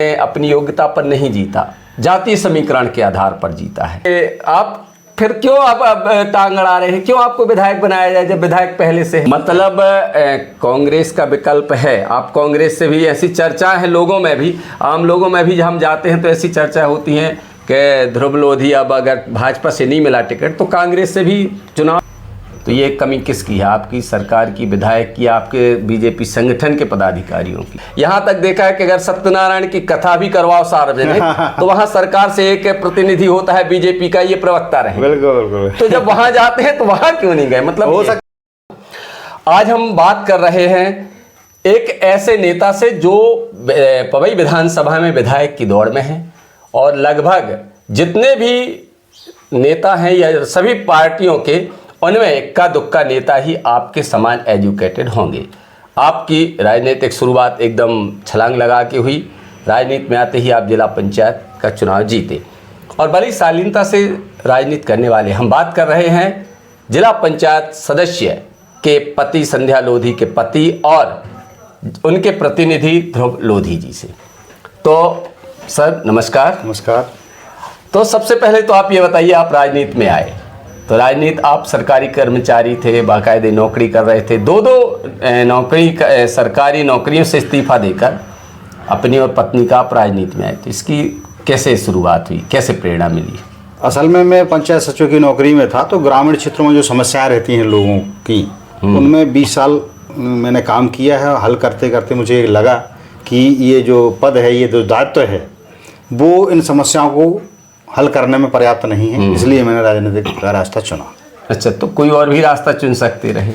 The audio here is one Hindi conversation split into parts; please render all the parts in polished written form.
अपनी योग्यता पर नहीं जीता, जातीय समीकरण के आधार पर जीता है। आप फिर क्यों अब टांग अड़ा रहे हैं? क्यों आपको विधायक बनाया जाए जब विधायक पहले से है? मतलब कांग्रेस का विकल्प है। आप कांग्रेस से भी ऐसी चर्चा है लोगों में भी, आम लोगों में भी जब हम जाते हैं तो ऐसी चर्चा होती है कि ध्रुव लोधी अब अगर भाजपा से नहीं मिला टिकट तो कांग्रेस से भी चुनाव। तो ये कमी किसकी है? आपकी सरकार की, विधायक की, आपके बीजेपी संगठन के पदाधिकारियों की। यहाँ तक देखा है कि अगर सत्यनारायण की कथा भी करवाओ सार्वजनिक तो वहाँ सरकार से एक प्रतिनिधि होता है बीजेपी का, ये प्रवक्ता रहे। बिल्कुल। तो जब वहाँ जाते हैं तो वहाँ क्यों नहीं गए? मतलब हो सकता। आज हम बात कर रहे हैं एक ऐसे नेता से जो पवई विधानसभा में विधायक की दौड़ में है, और लगभग जितने भी नेता हैं या सभी पार्टियों के, उनमें इक्का दुक्का नेता ही आपके समान एजुकेटेड होंगे। आपकी राजनीतिक शुरुआत एकदम छलांग लगा के हुई। राजनीति में आते ही आप जिला पंचायत का चुनाव जीते और बड़ी शालीनता से राजनीति करने वाले। हम बात कर रहे हैं जिला पंचायत सदस्य के पति, संध्या लोधी के पति और उनके प्रतिनिधि ध्रुव लोधी जी से। तो सर नमस्कार। नमस्कार। तो सबसे पहले तो आप ये बताइए, आप राजनीति में आए तो राजनीति, आप सरकारी कर्मचारी थे, बाकायदे नौकरी कर रहे थे, दो नौकरी सरकारी नौकरियों से इस्तीफा देकर अपनी और पत्नी का आप राजनीति में आए। तो इसकी कैसे शुरुआत हुई, कैसे प्रेरणा मिली? असल में मैं पंचायत सचिव की नौकरी में था, तो ग्रामीण क्षेत्रों में जो समस्याएं रहती हैं लोगों की, उनमें 20 साल मैंने काम किया है। हल करते करते मुझे लगा कि ये जो पद है, ये जो दायित्व है, वो इन समस्याओं को हल करने में पर्याप्त नहीं है, इसलिए मैंने राजनीतिक का रास्ता चुना। अच्छा, तो कोई और भी रास्ता चुन सकते रहे?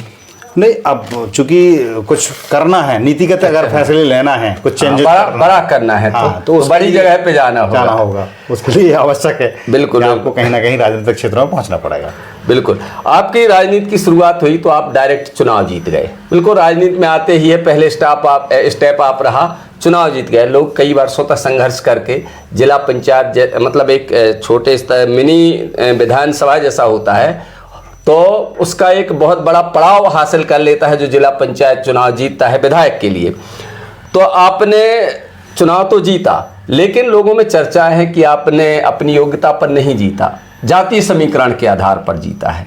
नहीं, अब चूंकि कुछ करना है, नीतिगत अगर फैसले लेना है, कुछ चेंजेस बड़ा करना है तो बड़ी जगह पे जाना होगा। उसके लिए आवश्यक है बिल्कुल आपको कहीं ना कहीं राजनीतिक क्षेत्रों में पहुंचना पड़ेगा। बिल्कुल। आपकी राजनीति की शुरुआत हुई तो आप डायरेक्ट चुनाव जीत गए। बिल्कुल, राजनीति में आते ही है पहले स्टेप आप रहा, चुनाव जीत गए। लोग कई वर्षों तक संघर्ष करके जिला पंचायत मतलब एक छोटे स्तर मिनी विधानसभा जैसा होता है, तो उसका एक बहुत बड़ा पड़ाव हासिल कर लेता है जो जिला पंचायत चुनाव जीतता है विधायक के लिए। तो आपने चुनाव तो जीता, लेकिन लोगों में चर्चा है कि आपने अपनी योग्यता पर नहीं जीता, जातीय समीकरण के आधार पर जीता है।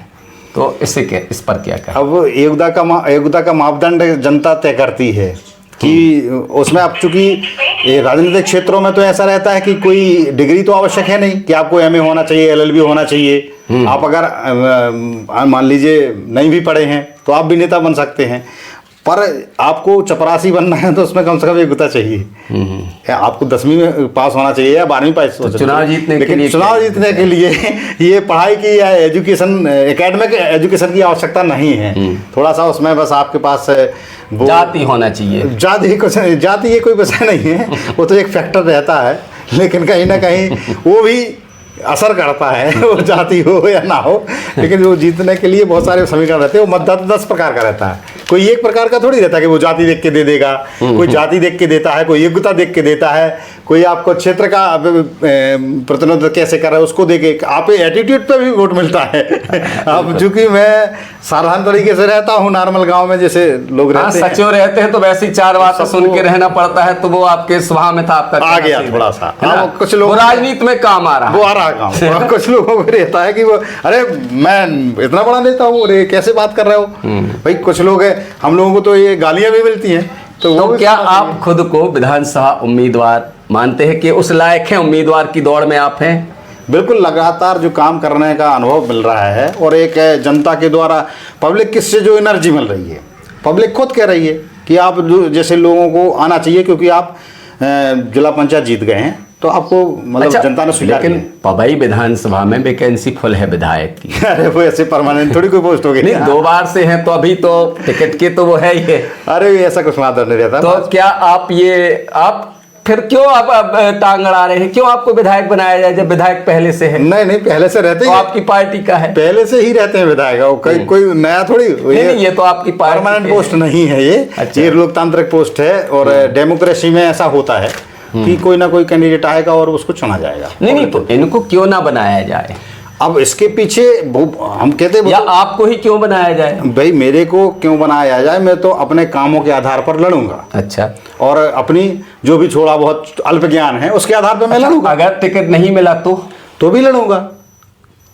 तो इस पर क्या कहें? अब योग्यता का मापदंड जनता तय करती है कि उसमें आप, चूंकि राजनीतिक क्षेत्रों में तो ऐसा रहता है कि कोई डिग्री तो आवश्यक है नहीं कि आपको एमए होना चाहिए, एलएलबी होना चाहिए। आप अगर मान लीजिए नहीं भी पढ़े हैं तो आप भी नेता बन सकते हैं, पर आपको चपरासी बनना है तो उसमें कम से कम योग्यता चाहिए। आपको 10वीं में पास होना चाहिए या 12वीं पास होना चाहिए। चुनाव जीतने के लिए ये पढ़ाई की या एजुकेशन, एकेडमिक एजुकेशन की आवश्यकता नहीं है। थोड़ा सा उसमें बस आपके पास जाति होना चाहिए। जाति ये कोई विषय नहीं है, वो तो एक फैक्टर रहता है, लेकिन कहीं ना कहीं वो भी असर करता है, वो जाति हो या ना हो। लेकिन वो जीतने के लिए बहुत सारे समीकरण रहते हैं। वो मतदाता 10 प्रकार का रहता है, कोई एक प्रकार का थोड़ी रहता है कि वो जाति देख के दे देगा। कोई जाति देख के देता है, कोई योग्यता देख के देता है, कोई आपको क्षेत्र का प्रतिनिधित्व कैसे कर रहा है उसको देखे। आप एटीट्यूड पे भी वोट मिलता है। अब चूंकि मैं साधारण तरीके से रहता हूँ, नॉर्मल गाँव में जैसे लोग रहते हैं, सचिव रहते हैं, तो वैसे ही 4 बातें सुन के रहना पड़ता है, तो वो आपके स्वभाव में था, आपका आ गया थोड़ा सा। कुछ लोग राजनीति में काम आ रहा है, वो आ रहा काम। कुछ लोगों को रहता है कि वो, अरे मैं इतना बड़ा नेता हूँ, अरे कैसे बात कर रहे हो भाई। कुछ लोग हैं, हम लोगों को तो ये गालियां भी मिलती हैं। तो क्या आप खुद को विधानसभा उम्मीदवार मानते हैं कि उस लायक है उम्मीदवार की दौड़ में आप हैं? बिल्कुल, लगातार जो काम करने का अनुभव मिल रहा है और एक जनता के द्वारा पब्लिक किससे जो एनर्जी मिल रही है, पब्लिक खुद कह रही है कि आप जैसे लोगों को आना चाहिए, क्योंकि आप जिला पंचायत जीत गए हैं तो आपको मतलब जनता ने स्वीकार किया। लेकिन पवई विधानसभा में वैकेंसी फुल है विधायक की। अरे वो ऐसे परमानेंट थोड़ी कोई पोस्ट होगी। नहीं, 2 बार से हैं तो अभी तो टिकट के तो वो है ही है। अरे ऐसा कुछ माध्यम नहीं रहता। तो क्या आप फिर क्यों अब टांग अड़ा रहे हैं? क्यों आपको विधायक बनाया जाए जब विधायक पहले से है? नहीं, पहले से रहते हैं। तो आपकी पार्टी का है, पहले से ही रहते हैं विधायक। कोई नया थोड़ी। नहीं, ये तो आपकी परमानेंट पोस्ट नहीं है ये। अच्छा। ये लोकतांत्रिक पोस्ट है और डेमोक्रेसी में ऐसा होता है कि कोई ना कोई कैंडिडेट आएगा और उसको चुना जाएगा। नहीं, तो इनको क्यों ना बनाया जाए? अब इसके पीछे हम कहते हैं या आपको ही क्यों बनाया जाए? भाई मेरे को क्यों बनाया जाए, मैं तो अपने कामों के आधार पर लड़ूंगा। अच्छा, और अपनी जो भी थोड़ा बहुत अल्प ज्ञान है उसके आधार पर मैं लड़ूंगा। अगर टिकट नहीं मिला तो भी लड़ूंगा।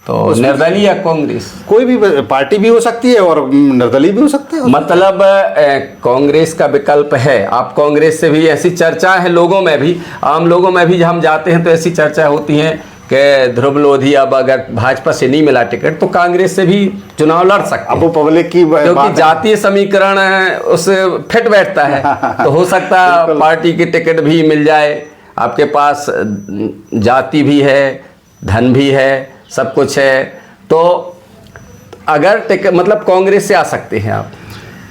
तो निर्दलीय या कांग्रेस? कोई भी पार्टी भी हो सकती है और निर्दलीय भी हो सकता है। मतलब कांग्रेस का विकल्प है। आप कांग्रेस से भी, ऐसी चर्चा है लोगों में भी, आम लोगों में भी, हम जाते हैं तो ऐसी चर्चा होती है कि ध्रुव लोधी अब अगर भाजपा से नहीं मिला टिकट तो कांग्रेस से भी चुनाव लड़ सकते हैं। अब वो पब्लिक की क्योंकि जातीय समीकरण उससे फिट बैठता है। तो हो सकता है पार्टी की टिकट भी मिल जाए, आपके पास जाति भी है, धन भी है, सब कुछ है, तो अगर टिकट मतलब कांग्रेस से आ सकते हैं आप।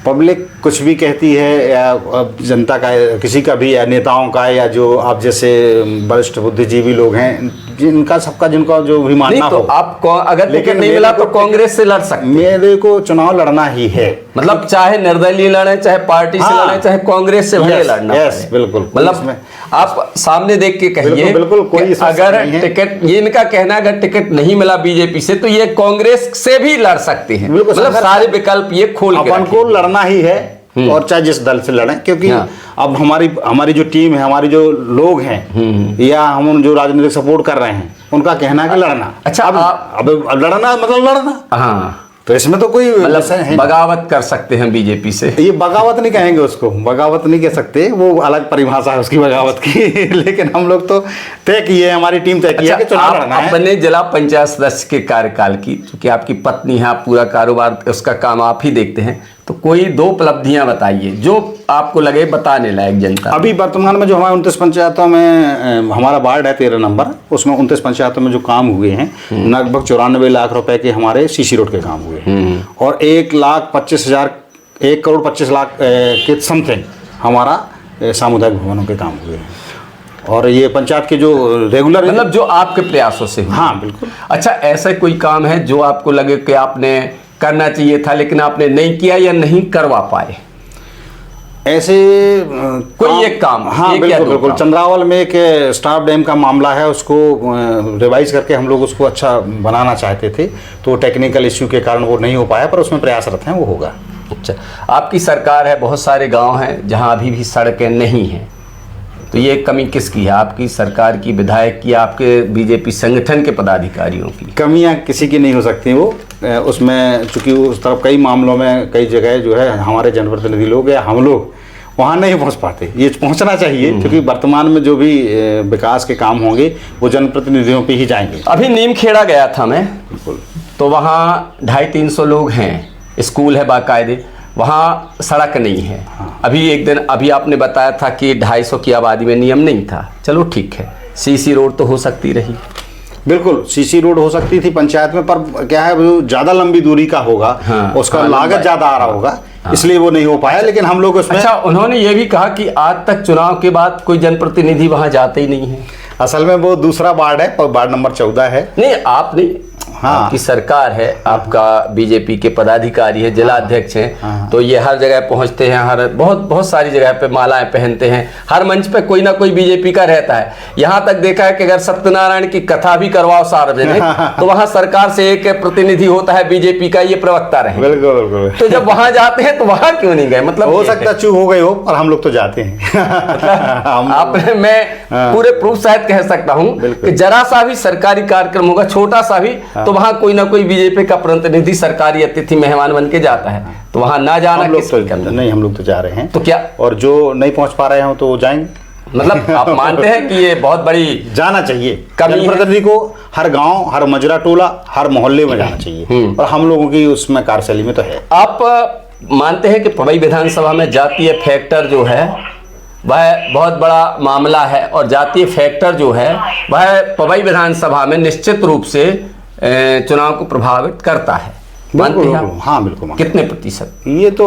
पब्लिक कुछ भी कहती है, या जनता का किसी का भी, या नेताओं का, या जो आप जैसे वरिष्ठ बुद्धिजीवी लोग हैं, जिनका सबका जिनका जो भी मानना तो हो, आप अगर टिकट नहीं मिला तो कांग्रेस से लड़ सकते हैं। मेरे को चुनाव लड़ना ही है। मतलब चाहे निर्दलीय लड़े, चाहे पार्टी से लड़े, चाहे कांग्रेस से भले लड़ना पड़े। बिल्कुल, मतलब आप सामने देख के कहिए। बिल्कुल, कोई अगर टिकट, ये इनका कहना अगर टिकट नहीं मिला बीजेपी से तो ये कांग्रेस से भी लड़ सकते हैं। मतलब सारे विकल्प ये खोल के अपन को लड़ना ही है, और चाहे जिस दल से लड़ें, क्योंकि अब हमारी जो टीम है, हमारी जो लोग हैं, या हम जो राजनीतिक सपोर्ट कर रहे हैं, उनका कहना है कि लड़ना। अच्छा, अब लड़ना मतलब लड़ना। हाँ, तो इसमें तो कोई मतलब बगावत कर सकते हैं बीजेपी से। ये बगावत नहीं कहेंगे उसको, बगावत नहीं कह सकते, वो अलग परिभाषा है उसकी बगावत की। लेकिन हम लोग तो तय किए, हमारी टीम तय की है कि चुनाव लड़ना है। अपने जिला पंचायत सदस्य के कार्यकाल की, क्योंकि आपकी पत्नी है, आप पूरा कारोबार उसका काम आप ही देखते हैं, तो कोई 2 उपलब्धियां बताइए जो आपको लगे बताने लायक जनता। अभी वर्तमान में जो हमारे 29 पंचायतों में हमारा वार्ड है 13 नंबर, उसमें 29 पंचायतों में जो काम हुए हैं, लगभग 94 लाख रुपए के हमारे सीसी रोड के काम हुए हैं, और 1 करोड़ 25 लाख के समथिंग हमारा सामुदायिक भवनों के काम हुए हैं। और ये पंचायत के जो रेगुलर, मतलब जो आपके प्रयासों से हुए। हाँ बिल्कुल। अच्छा, ऐसा कोई काम है जो आपको लगे कि आपने करना चाहिए था लेकिन आपने नहीं किया या नहीं करवा पाए? ऐसे कोई एक काम? हाँ बिल्कुल। चंद्रावल में एक स्टाफ डैम का मामला है, उसको रिवाइज करके हम लोग उसको अच्छा बनाना चाहते थे, तो टेक्निकल इश्यू के कारण वो नहीं हो पाया, पर उसमें प्रयासरत हैं, वो होगा। अच्छा, आपकी सरकार है, बहुत सारे गांव हैं जहां अभी भी सड़कें नहीं हैं, तो ये कमी किसकी है? आपकी सरकार की, विधायक की, आपके बीजेपी संगठन के पदाधिकारियों की? कमियां किसी की नहीं हो सकती। वो उसमें चूंकि उस तरफ कई मामलों में कई जगह जो है हमारे जनप्रतिनिधि लोग या हम लोग वहाँ नहीं पहुँच पाते। ये पहुँचना चाहिए, क्योंकि वर्तमान में जो भी विकास के काम होंगे वो जनप्रतिनिधियों पे ही जाएंगे। अभी नीमखेड़ा गया था मैं, तो वहाँ 250-300 लोग हैं, स्कूल है बाकायदे, वहाँ सड़क नहीं है। हाँ। अभी आपने बताया था कि 250 की आबादी में नियम नहीं था, चलो ठीक है, सीसी रोड तो हो सकती रही। बिल्कुल, सीसी रोड हो सकती थी पंचायत में, पर क्या है वो ज़्यादा लंबी दूरी का होगा। हाँ, उसका लागत ज़्यादा आ रहा होगा। हाँ। इसलिए वो नहीं हो पाया। लेकिन हम लोग उसमें, अच्छा, उन्होंने ये भी कहा कि आज तक चुनाव के बाद कोई जनप्रतिनिधि वहाँ जाते ही नहीं है। असल में वो दूसरा वार्ड है, वार्ड नंबर 14 है। नहीं, आप नहीं, हाँ, आपकी सरकार है, आपका बीजेपी के पदाधिकारी है, जिला अध्यक्ष हैं, हाँ, तो ये हर जगह पहुंचते हैं, हर बहुत सारी जगह पे मालाएं पहनते हैं, हर मंच पे कोई ना कोई बीजेपी का रहता है। यहाँ तक देखा है कि अगर सत्यनारायण की कथा भी करवाओ सार्वजनिक तो वहाँ सरकार से एक प्रतिनिधि होता है बीजेपी का, ये प्रवक्ता रहे। बिल्कुल बिल्कुल। तो जब वहाँ जाते हैं तो वहाँ क्यों नहीं गए? मतलब हो सकता चूक हो गई हो, पर हम लोग तो जाते हैं। आपने, मैं पूरे प्रूफ शायद कह सकता हूँ कि जरा सा भी सरकारी कार्यक्रम होगा, छोटा सा भी, तो वहाँ कोई ना कोई बीजेपी का प्रतिनिधि सरकारी अतिथि मेहमान बन के जाता है, तो वहाँ ना जाना किसकी कमी? नहीं, हम लोग तो जा रहे हैं। तो क्या, और जो नहीं पहुँच पा रहे हो तो वो जाएंगे। मतलब आप मानते हैं कि ये बहुत बड़ी जाना चाहिए, जनप्रतिनिधि को हर गांव, हर मजरा टोला, हर मोहल्ले में जाना चाहिए, और हम लोगों की उसमें कार्यशैली में तो है। आप मानते हैं कि पवई विधानसभा में जातीय फैक्टर जो है वह बहुत बड़ा मामला है, और जातीय फैक्टर जो है वह पवई विधानसभा में निश्चित रूप से चुनाव को प्रभावित करता है? बिल्कुल, हाँ बिल्कुल। कितने प्रतिशत? ये तो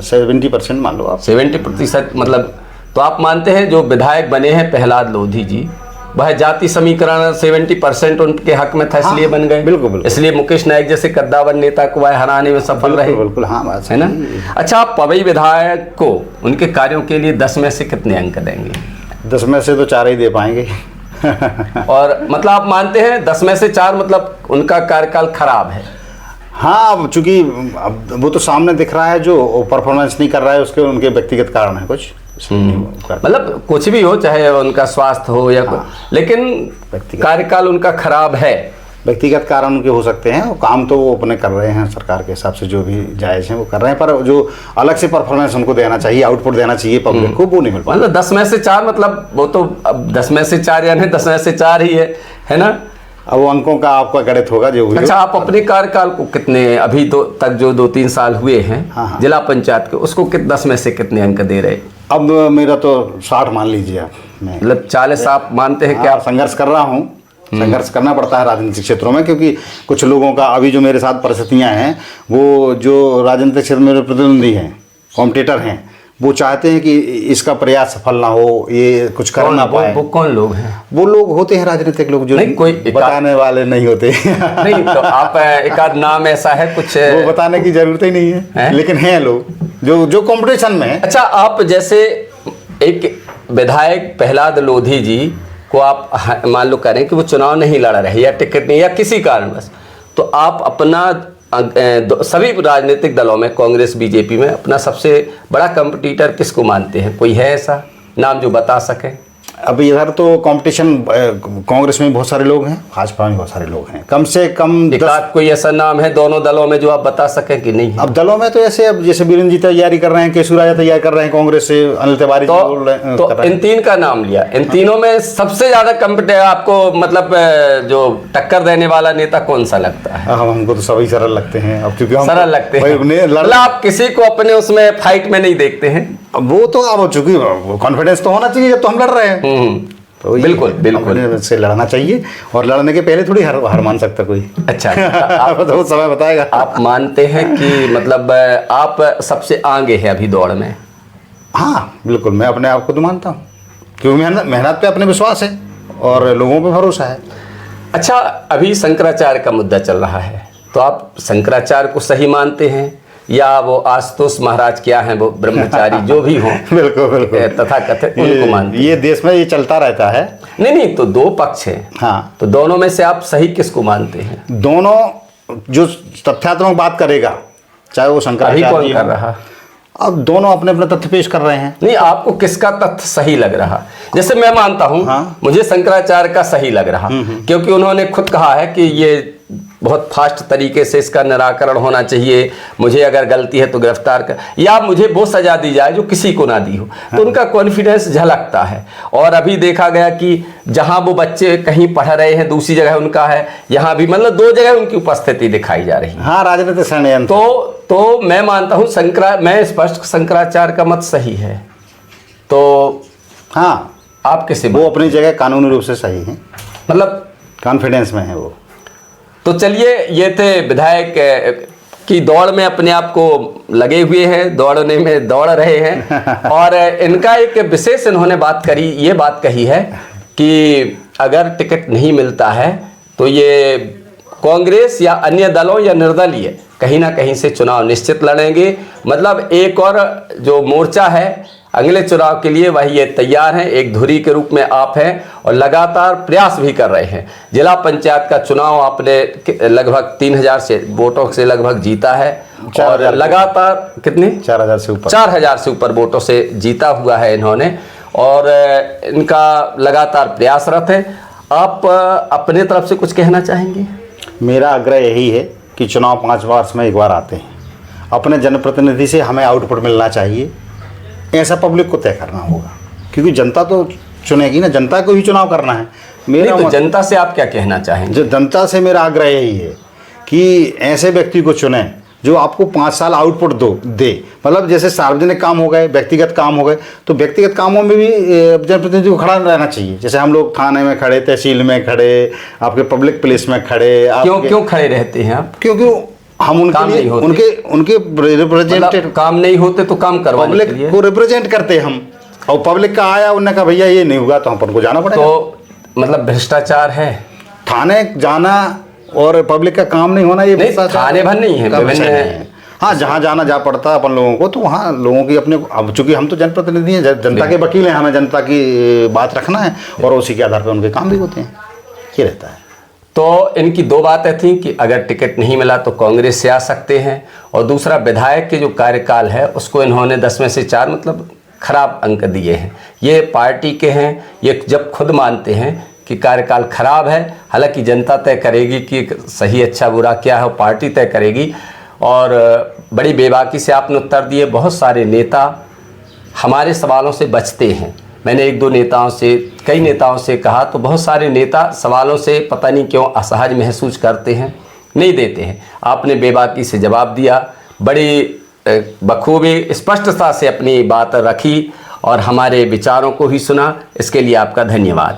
70% मान लो आप। 70%, मतलब तो आप मानते हैं जो विधायक बने हैं प्रहलाद लोधी जी, वह जाति समीकरण 70% उनके हक में था, इसलिए बन गए। बिल्कुल। इसलिए मुकेश नायक जैसे कद्दावर नेता को वह हराने में सफल रहे। बिल्कुल, हाँ बात है ना। अच्छा, आप पवई विधायक को उनके कार्यों के लिए 10 में से कितने अंक देंगे? 10 में से तो 4 ही दे पाएंगे। और मतलब आप मानते हैं 10 में से 4 मतलब उनका कार्यकाल खराब है। हाँ, अब चूंकि अब वो तो सामने दिख रहा है, जो परफॉर्मेंस नहीं कर रहा है उसके उनके व्यक्तिगत कारण है कुछ, मतलब कुछ भी हो, चाहे उनका स्वास्थ्य हो या लेकिन कार्यकाल उनका खराब है। व्यक्तिगत कारण उनके हो सकते हैं, और काम तो वो अपने कर रहे हैं सरकार के हिसाब से जो भी जायज़ है वो कर रहे हैं, पर जो अलग से परफॉर्मेंस उनको देना चाहिए, आउटपुट देना चाहिए पब्लिक को, वो नहीं मिल पा। मतलब 10 में से 4 मतलब वो तो अब 10 में से 4 यानी 10 में से 4 ही है ना। अब वो अंकों का आपका गणित होगा जो भी। अच्छा, आप अपने कार्यकाल को कितने अभी तो तक जो 2-3 साल हुए हैं जिला पंचायत के, उसको 10 में से कितने अंक दे रहे? अब मेरा तो 60 मान लीजिए आप। मतलब 40 आप मानते हैं? क्या संघर्ष कर रहा हूँ, संघर्ष करना पड़ता है राजनीतिक क्षेत्रों में, क्योंकि कुछ लोगों का अभी जो मेरे साथ परिस्थितियां हैं, वो जो राजनीतिक क्षेत्र में प्रतिद्वंदी हैं, कॉम्पिटिटर हैं, वो चाहते हैं कि इसका प्रयास सफल ना हो, ये कुछ कर ना पाए। वो कौन लोग हैं? वो लोग होते हैं राजनीतिक लोग जो नहीं, कोई बताने वाले नहीं होते। नहीं तो आप एक आध नाम ऐसा है कुछ? वो बताने की जरूरत ही नहीं है, लेकिन हैं लोग जो कंपटीशन में है। अच्छा, आप जैसे एक विधायक प्रहलाद लोधी जी को आप मान लो करें कि वो चुनाव नहीं लड़ रहे या टिकट नहीं या किसी कारणवश, तो आप अपना सभी राजनीतिक दलों में, कांग्रेस बीजेपी में, अपना सबसे बड़ा कंपटीटर किसको मानते हैं? कोई है ऐसा नाम जो बता सकें? अब इधर तो कंपटीशन कांग्रेस में बहुत सारे लोग हैं, भाजपा में बहुत सारे लोग हैं, कम से कम कोई ऐसा नाम है दोनों दलों में जो आप बता सकें कि नहीं? अब दलों में तो ऐसे, अब जैसे बीरेंद्र जी तैयारी कर रहे हैं, केशव राजा तैयारी कर रहे हैं कांग्रेस से, अनिल तिवारी तो इन 3 का नाम लिया, इन तीनों में सबसे ज्यादा कंपटीटर आपको मतलब जो टक्कर देने वाला नेता कौन सा लगता है? हमको तो सभी सरल लगते हैं, अब क्योंकि सरल लगते हैं, मतलब आप किसी को अपने उसमें फाइट में नहीं देखते हैं? वो तो अब चूंकि कॉन्फिडेंस तो होना चाहिए जब तो हम लड़ रहे हैं, तो बिल्कुल से लड़ना चाहिए, और लड़ने के पहले थोड़ी हार मान सकता कोई। अच्छा, आप तो समय बताएगा। आप मानते हैं कि मतलब आप सबसे आगे हैं अभी दौड़ में? हाँ बिल्कुल, मैं अपने आप को तो मानता हूँ, क्योंकि मेहनत पे अपने विश्वास है और लोगों पे भरोसा है। अच्छा, अभी शंकराचार्य का मुद्दा चल रहा है, तो आप शंकराचार्य को सही मानते हैं या वो आशुतोष महाराज क्या हैं, वो ब्रह्मचारी जो भी हों बिल्कुल तथा कथित, उनको मानते हैं? ये देश में ये चलता रहता है। नहीं तो 2 पक्ष हैं। हाँ, तो दोनों में से आप सही किसको मानते हैं? दोनों जो तथ्यात्मक बात करेगा, चाहे वो शंकराचार्य कर रहा, अब दोनों अपने अपने तथ्य पेश कर रहे हैं। नहीं, आपको किसका तथ्य सही लग रहा? जैसे मैं मानता हूं, मुझे शंकराचार्य का सही लग रहा, क्योंकि उन्होंने खुद कहा है कि ये बहुत फास्ट तरीके से इसका निराकरण होना चाहिए, मुझे अगर गलती है तो गिरफ्तार कर, या मुझे वो सजा दी जाए जो किसी को ना दी हो। तो उनका कॉन्फिडेंस झलकता है। और अभी देखा गया कि जहां वो बच्चे कहीं पढ़ रहे हैं, दूसरी जगह उनका है, यहाँ भी मतलब 2 जगह उनकी उपस्थिति दिखाई जा रही है। हाँ, राजनीतिक षड्यंत्र। तो मैं मानता हूँ मैं स्पष्ट शंकराचार्य का मत सही है। तो हाँ, आप किसे? वो अपनी जगह कानूनी रूप से सही है, मतलब कॉन्फिडेंस में है वो। तो चलिए, ये थे विधायक की दौड़ में अपने आप को लगे हुए हैं, दौड़ने में दौड़ रहे हैं। और इनका एक विशेष इन्होंने ये बात कही है कि अगर टिकट नहीं मिलता है तो ये कांग्रेस या अन्य दलों या निर्दलीय कहीं ना कहीं से चुनाव निश्चित लड़ेंगे। मतलब एक और जो मोर्चा है अगले चुनाव के लिए, वही ये तैयार हैं, एक धुरी के रूप में आप हैं और लगातार प्रयास भी कर रहे हैं। जिला पंचायत का चुनाव आपने लगभग 3000 से वोटों से लगभग जीता है, और लगातार कितने 4000 से ऊपर वोटों से जीता हुआ है इन्होंने, और इनका लगातार प्रयासरत है। आप अपने तरफ से कुछ कहना चाहेंगे? मेरा आग्रह यही है कि चुनाव 5 वर्ष में एक बार आते हैं, अपने जनप्रतिनिधि से हमें आउटपुट मिलना चाहिए, ऐसा पब्लिक को तय करना होगा, क्योंकि जनता तो चुनेगी ना, जनता को ही चुनाव करना है। मेरा तो जनता से आप क्या कहना चाहेंगे? जनता से मेरा आग्रह यही है कि ऐसे व्यक्ति को चुने जो आपको 5 साल आउटपुट दे। मतलब जैसे सार्वजनिक काम हो गए, व्यक्तिगत काम हो गए, तो व्यक्तिगत कामों में भी जनप्रतिनिधि को खड़ा रहना चाहिए। जैसे हम लोग थाने में खड़े, तहसील में खड़े, आपके पब्लिक प्लेस में खड़े। क्यों खड़े रहते हैं आप? क्योंकि हम उनके रिप्रेजेंटेटिव, काम नहीं होते तो काम करवाने के लिए पब्लिक को रिप्रेजेंट करते हैं हम, और पब्लिक का आया, उन्होंने कहा भैया ये नहीं हुआ तो अपन को जाना पड़ेगा। तो मतलब भ्रष्टाचार है, थाने जाना और पब्लिक का काम नहीं होना, ये थाने भर नहीं है, हाँ, जहाँ जाना जा पड़ता है अपन लोगों को, तो वहाँ लोगों की अपने, अब चूंकि हम तो जनप्रतिनिधि हैं, जनता के वकील हैं, हमें जनता की बात रखना है और उसी के आधार पर उनके काम भी होते हैं, ये रहता है। तो इनकी दो बातें थी कि अगर टिकट नहीं मिला तो कांग्रेस से आ सकते हैं, और दूसरा विधायक के जो कार्यकाल है उसको इन्होंने 10 में से 4 मतलब खराब अंक दिए हैं। ये पार्टी के हैं, ये जब खुद मानते हैं कि कार्यकाल खराब है, हालांकि जनता तय करेगी कि सही अच्छा बुरा क्या है, पार्टी तय करेगी। और बड़ी बेबाकी से आपने उत्तर दिए। बहुत सारे नेता हमारे सवालों से बचते हैं। मैंने 1-2 नेताओं से, कई नेताओं से कहा, तो बहुत सारे नेता सवालों से पता नहीं क्यों असहज महसूस करते हैं, नहीं देते हैं। आपने बेबाकी से जवाब दिया, बड़ी बखूबी स्पष्टता से अपनी बात रखी और हमारे विचारों को ही सुना। इसके लिए आपका धन्यवाद।